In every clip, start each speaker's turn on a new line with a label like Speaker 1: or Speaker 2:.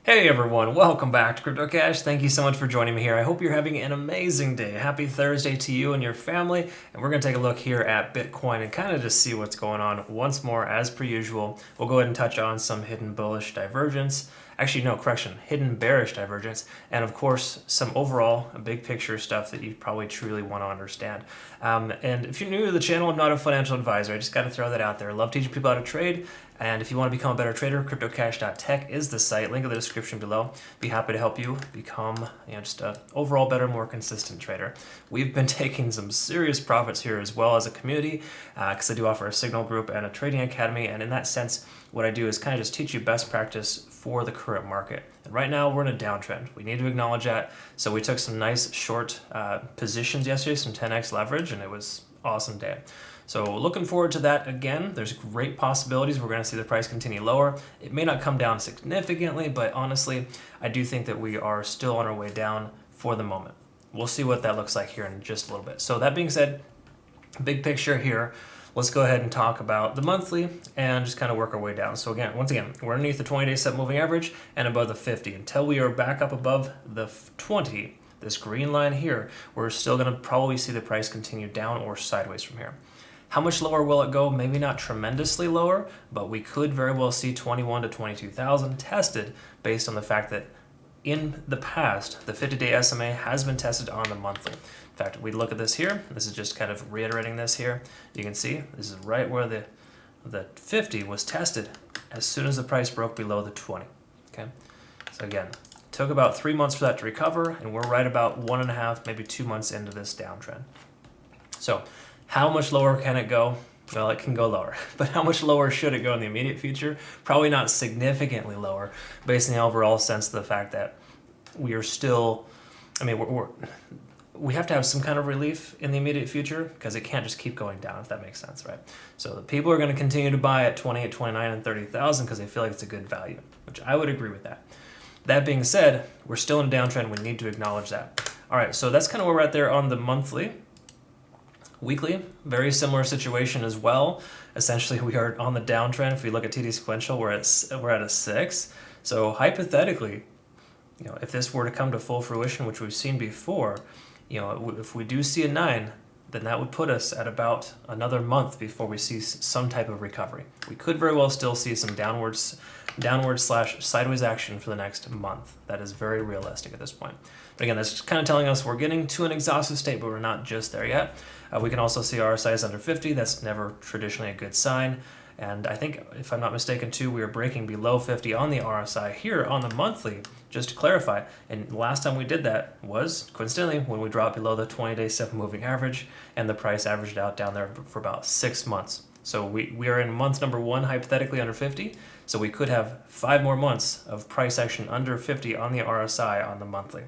Speaker 1: Hey everyone, welcome back to CryptoCache. Thank you so much for joining me here. I hope you're having an amazing day. Happy Thursday to you and your family. And we're going to take a look here at Bitcoin and kind of just see what's going on once more as per usual. We'll go ahead and touch on some hidden bullish divergence. Actually, no, correction, hidden bearish divergence. And of course, some overall big picture stuff that you probably truly want to understand. And if you're new to the channel, I'm not a financial advisor. I just got to throw that out there. I love teaching people how to trade. And if you want to become a better trader, CryptoCache.tech is the site. Link in the description below. Be happy to help you become just an overall better, more consistent trader. We've been taking some serious profits here as well as a community because I do offer a signal group and a trading academy. And in that sense, what I do is kind of just teach you best practice for the current market. And right now we're in a downtrend. We need to acknowledge that. So we took some nice short positions yesterday, some 10x leverage, and it was an awesome day. So looking forward to that again. There's great possibilities. We're going to see the price continue lower. It may not come down significantly, but honestly, I do think that we are still on our way down for the moment. We'll see what that looks like here in just a little bit. So that being said, big picture here, let's go ahead and talk about the monthly and just kind of work our way down. So again, once again, we're underneath the 20-day set moving average and above the 50. Until we are back up above the 20, this green line here, we're still going to probably see the price continue down or sideways from here. How much lower will it go? Maybe not tremendously lower, but we could very well see 21 to 22,000 tested based on the fact that in the past, the 50-day SMA has been tested on the monthly. In fact, we look at this here. This is just kind of reiterating this here. You can see this is right where the 50 was tested as soon as the price broke below the 20. Okay, so again, it took about 3 months for that to recover, and we're right about 1.5, maybe 2 months into this downtrend. So how much lower can it go? Well, it can go lower, but how much lower should it go in the immediate future? Probably not significantly lower, based on the overall sense of the fact that we are still, we have to have some kind of relief in the immediate future because it can't just keep going down, if that makes sense, right? So the people are going to continue to buy at 28, 29, and 30,000 because they feel like it's a good value, which I would agree with that. That being said, we're still in a downtrend. We need to acknowledge that. All right, so that's kind of where we're at there on the monthly. Weekly, very similar situation as well. Essentially, we are on the downtrend. If we look at TD sequential, we're at a 6. So hypothetically, if this were to come to full fruition, which we've seen before, if we do see a 9, then that would put us at about another month before we see some type of recovery. We could very well still see some downward / sideways action for the next month. That is very realistic at this point. But again, that's just kind of telling us we're getting to an exhaustive state, but we're not just there yet. We can also see RSI is under 50. That's never traditionally a good sign. And I think, if I'm not mistaken too, we are breaking below 50 on the RSI here on the monthly, just to clarify. And the last time we did that was, coincidentally, when we dropped below the 20-day 7 moving average and the price averaged out down there for about 6 months. So we are in month number 1, hypothetically under 50. So we could have 5 more months of price action under 50 on the RSI on the monthly.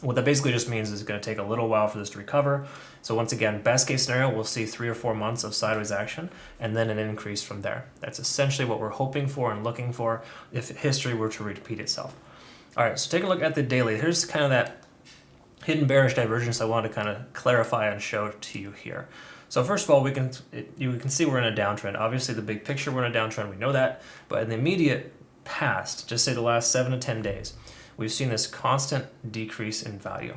Speaker 1: What that basically just means is it's going to take a little while for this to recover. So once again, best case scenario, we'll see 3 or 4 months of sideways action and then an increase from there. That's essentially what we're hoping for and looking for if history were to repeat itself. All right, so take a look at the daily. Here's kind of that hidden bearish divergence I wanted to kind of clarify and show to you here. So first of all, you can see we're in a downtrend. Obviously, the big picture, we're in a downtrend. We know that. But in the immediate past, just say the last 7 to 10 days, we've seen this constant decrease in value.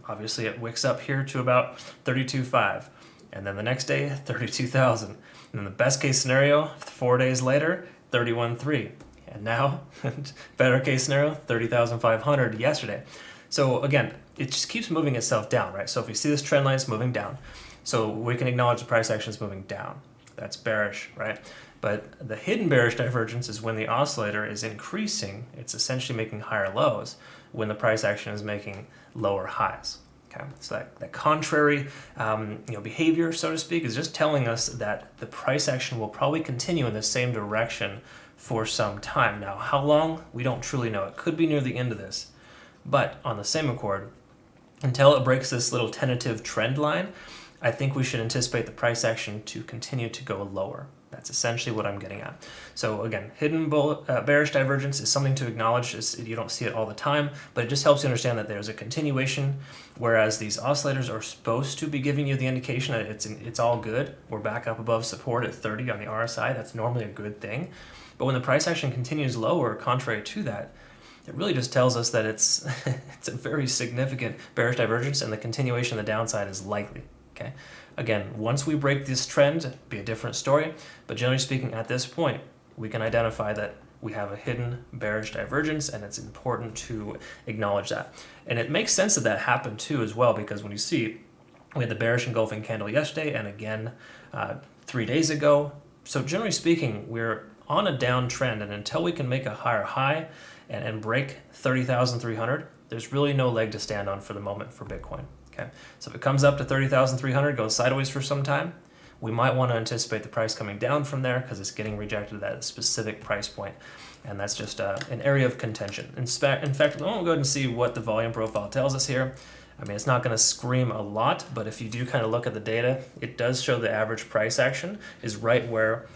Speaker 1: Obviously, it wicks up here to about 32.5, and then the next day, 32,000. And then the best case scenario, 4 days later, 31.3. And now, better case scenario, 30,500 yesterday. So again, it just keeps moving itself down, right? So if you see this trend line, it's moving down. So we can acknowledge the price action is moving down. That's bearish, right? But the hidden bearish divergence is when the oscillator is increasing, it's essentially making higher lows when the price action is making lower highs. Okay, so that contrary behavior, so to speak, is just telling us that the price action will probably continue in the same direction for some time. Now, how long? We don't truly know. It could be near the end of this. But on the same accord, until it breaks this little tentative trend line, I think we should anticipate the price action to continue to go lower. That's essentially what I'm getting at. So again, hidden bearish divergence is something to acknowledge. You don't see it all the time, but it just helps you understand that there's a continuation, whereas these oscillators are supposed to be giving you the indication that it's all good. We're back up above support at 30 on the RSI. That's normally a good thing. But when the price action continues lower, contrary to that, it really just tells us that it's it's a very significant bearish divergence, and the continuation of the downside is likely. Okay. Again, once we break this trend, it'd be a different story. But generally speaking, at this point, we can identify that we have a hidden bearish divergence, and it's important to acknowledge that. And it makes sense that that happened too as well, because when you see we had the bearish engulfing candle yesterday and again 3 days ago. So generally speaking, we're on a downtrend, and until we can make a higher high and break 30,300, there's really no leg to stand on for the moment for Bitcoin. Okay, so if it comes up to 30,300, goes sideways for some time, we might want to anticipate the price coming down from there because it's getting rejected at that specific price point, and that's just an area of contention. In fact, we'll go ahead and see what the volume profile tells us here. I mean, it's not going to scream a lot, but if you do kind of look at the data, it does show the average price action is right where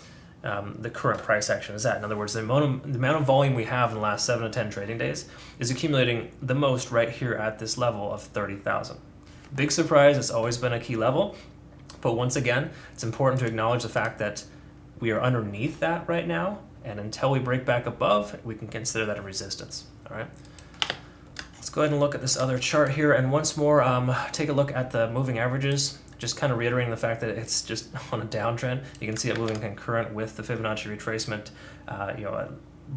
Speaker 1: the current price action is at. In other words, the amount of volume we have in the last 7 to 10 trading days is accumulating the most right here at this level of 30,000. Big surprise, it's always been a key level, but once again, it's important to acknowledge the fact that we are underneath that right now, and until we break back above, we can consider that a resistance. All right. Let's go ahead and look at this other chart here, and once more, take a look at the moving averages. Just kind of reiterating the fact that it's just on a downtrend. You can see it moving concurrent with the Fibonacci retracement,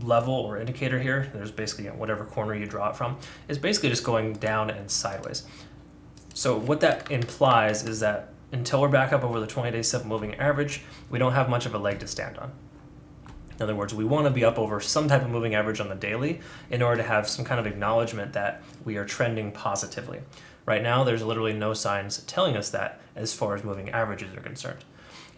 Speaker 1: level or indicator here. There's basically whatever corner you draw it from. It's basically just going down and sideways. So what that implies is that until we're back up over the 20-day simple moving average, we don't have much of a leg to stand on. In other words, we want to be up over some type of moving average on the daily in order to have some kind of acknowledgement that we are trending positively. Right now, there's literally no signs telling us that as far as moving averages are concerned.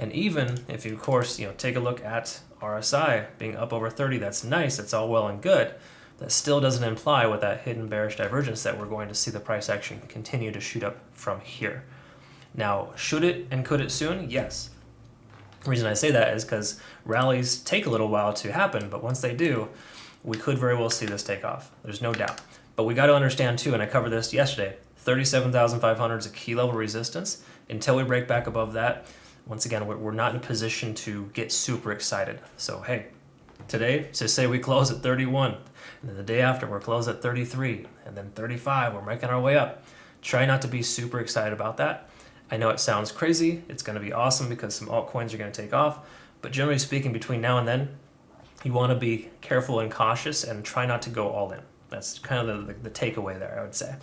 Speaker 1: And even if you, of course, take a look at RSI being up over 30, that's nice, that's all well and good. That still doesn't imply with that hidden bearish divergence that we're going to see the price action continue to shoot up from here. Now, should it and could it soon? Yes. The reason I say that is because rallies take a little while to happen, but once they do, we could very well see this take off. There's no doubt. But we got to understand too, and I covered this yesterday, 37,500 is a key level resistance. Until we break back above that, once again, we're not in a position to get super excited. So hey, today, just say we close at 31, and then the day after we're closed at 33, and then 35, we're making our way up. Try not to be super excited about that. I know it sounds crazy. It's going to be awesome because some altcoins are going to take off. But generally speaking, between now and then, you want to be careful and cautious and try not to go all in. That's kind of the takeaway there, I would say.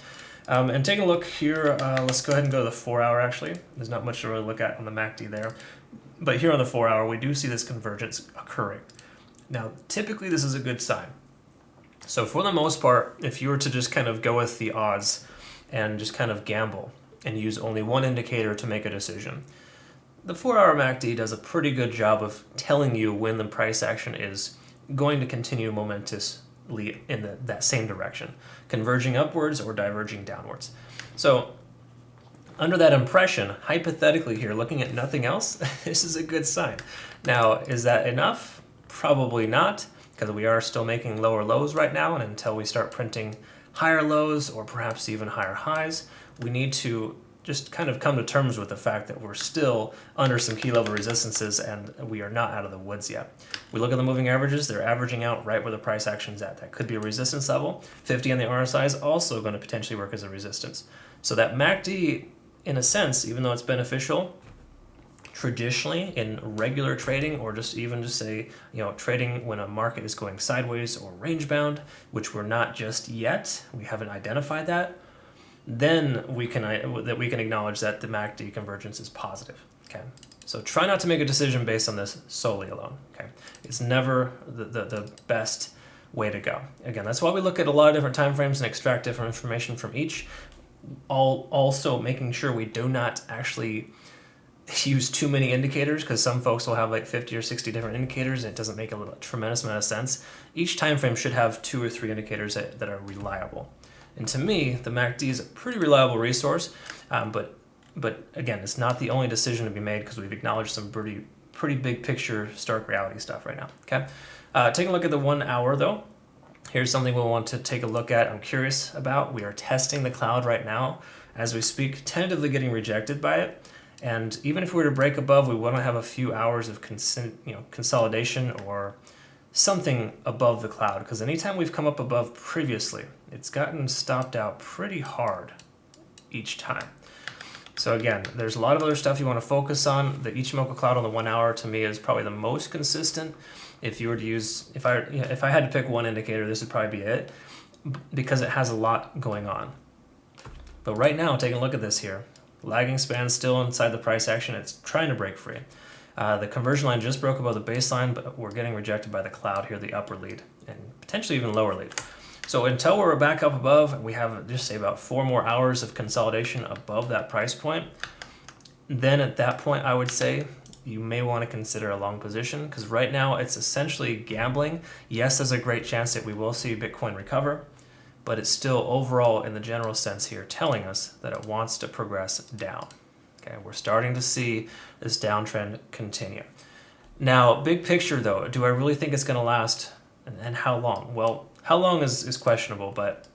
Speaker 1: And taking a look here, let's go ahead and go to the 4-hour actually. There's not much to really look at on the MACD there. But here on the 4-hour, we do see this convergence occurring. Now, typically this is a good sign. So for the most part, if you were to just kind of go with the odds and just kind of gamble and use only one indicator to make a decision, the 4-hour MACD does a pretty good job of telling you when the price action is going to continue momentously in that same direction, converging upwards or diverging downwards. So under that impression, hypothetically here, looking at nothing else, this is a good sign. Now, is that enough? Probably not, because we are still making lower lows right now, and until we start printing higher lows or perhaps even higher highs, we need to just kind of come to terms with the fact that we're still under some key level resistances and we are not out of the woods yet. We look at the moving averages, they're averaging out right where the price action's at. That could be a resistance level. 50 on the RSI is also going to potentially work as a resistance. So that MACD, in a sense, even though it's beneficial, traditionally in regular trading or just say, trading when a market is going sideways or range bound, which we're not just yet, we haven't identified that, then we can acknowledge that the MACD convergence is positive. Okay, so try not to make a decision based on this solely alone. Okay, it's never the best way to go. Again, that's why we look at a lot of different time frames and extract different information from each. Also making sure we do not actually use too many indicators, because some folks will have like 50 or 60 different indicators and it doesn't make a tremendous amount of sense. Each time frame should have 2 or 3 indicators that are reliable. And to me, the MACD is a pretty reliable resource, but again, it's not the only decision to be made because we've acknowledged some pretty big picture, stark reality stuff right now. Okay, taking a look at the 1 hour though. Here's something we'll want to take a look at. I'm curious about. We are testing the cloud right now as we speak, tentatively getting rejected by it. And even if we were to break above, we want to have a few hours of consolidation or something above the cloud, because anytime we've come up above previously, it's gotten stopped out pretty hard each time. So again, there's a lot of other stuff you want to focus on. The Ichimoku cloud on the 1 hour to me is probably the most consistent. If you were to use, if I had to pick one indicator, this would probably be it, because it has a lot going on. But right now, taking a look at this here, lagging span still inside the price action. It's trying to break free. The conversion line just broke above the baseline, but we're getting rejected by the cloud here, the upper lead, and potentially even lower lead. So until we're back up above, we have just say about 4 more hours of consolidation above that price point. Then at that point, I would say you may want to consider a long position, because right now it's essentially gambling. Yes, there's a great chance that we will see Bitcoin recover, but it's still overall in the general sense here telling us that it wants to progress down. Okay, we're starting to see this downtrend continue. Now, big picture though, do I really think it's going to last, and how long? Well, how long is questionable, but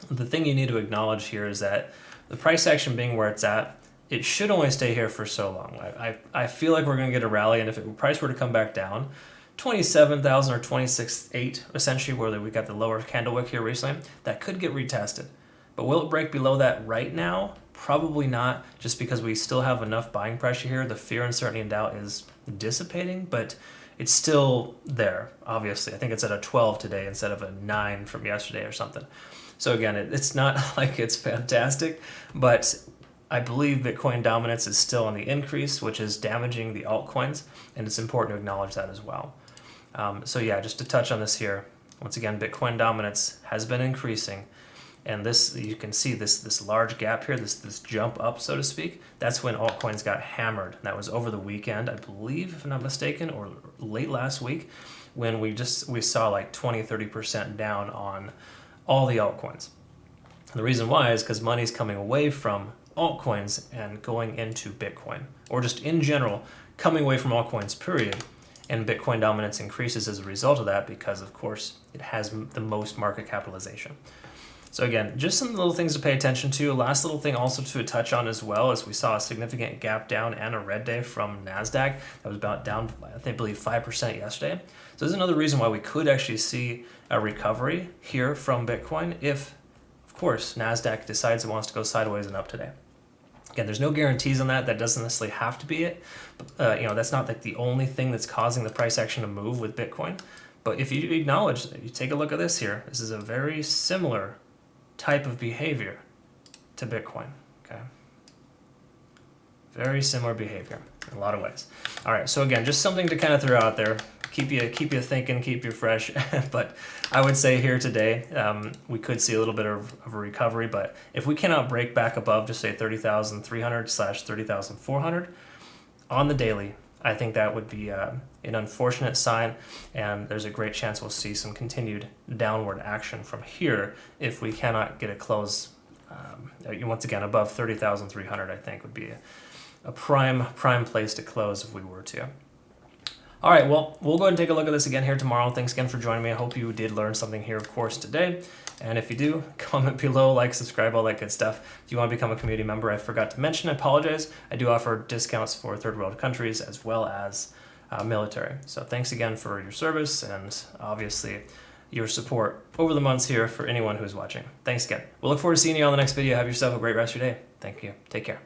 Speaker 1: the thing you need to acknowledge here is that the price action being where it's at, it should only stay here for so long. I feel like we're going to get a rally, and if the price were to come back down, 27,000 or 26.8, essentially where we got the lower candle wick here recently, that could get retested. But will it break below that right now? Probably not, just because we still have enough buying pressure here. The fear, uncertainty, and doubt is dissipating, but it's still there, obviously. I think it's at a 12 today instead of a 9 from yesterday or something. So again, it's not like it's fantastic, but I believe Bitcoin dominance is still on the increase, which is damaging the altcoins, and it's important to acknowledge that as well. So yeah, just to touch on this here, once again, Bitcoin dominance has been increasing, and this, you can see this large gap here, this jump up, so to speak. That's when altcoins got hammered. That was over the weekend, I believe, if I'm not mistaken, or late last week, when we saw like 20-30% down on all the altcoins. And the reason why is because money's coming away from altcoins and going into Bitcoin, or just in general coming away from altcoins, period. And Bitcoin dominance increases as a result of that, because of course it has the most market capitalization. So again, just some little things to pay attention to. Last little thing also to touch on as well is we saw a significant gap down and a red day from NASDAQ. That was about down, I believe, 5% yesterday. So this is another reason why we could actually see a recovery here from Bitcoin if, of course, NASDAQ decides it wants to go sideways and up today. Again, there's no guarantees on that. That doesn't necessarily have to be it. That's not like the only thing that's causing the price action to move with Bitcoin. But if you acknowledge, you take a look at this here, this is a very similar type of behavior to Bitcoin. Okay, very similar behavior in a lot of ways. All right, so again, just something to kind of throw out there, keep you thinking, keep you fresh. But I would say here today, we could see a little bit of a recovery, but if we cannot break back above, just say 30,300/30,400 on the daily, I think that would be an unfortunate sign, and there's a great chance we'll see some continued downward action from here if we cannot get a close, once again, above 30,300. I think would be a prime place to close if we were to. All right, well, we'll go ahead and take a look at this again here tomorrow. Thanks again for joining me. I hope you did learn something here, of course, today. And if you do, comment below, like, subscribe, all that good stuff. If you want to become a community member, I forgot to mention, I apologize. I do offer discounts for third world countries as well as military. So thanks again for your service and obviously your support over the months here for anyone who's watching. Thanks again. We'll look forward to seeing you on the next video. Have yourself a great rest of your day. Thank you. Take care.